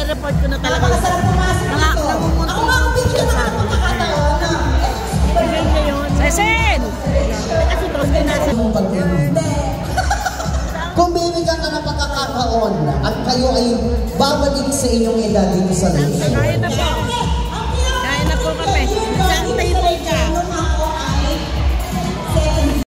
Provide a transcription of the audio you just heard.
nire-report ko na talaga. Namunti siya sa akin. Bigay niya yun. Sesen! Kasi doon din nasa. Kung bibigyan ka ng pagkakataon at kayo ay babalik sa inyong edad dito sa nation. Kaya na po. Kaya na po kami. Sa table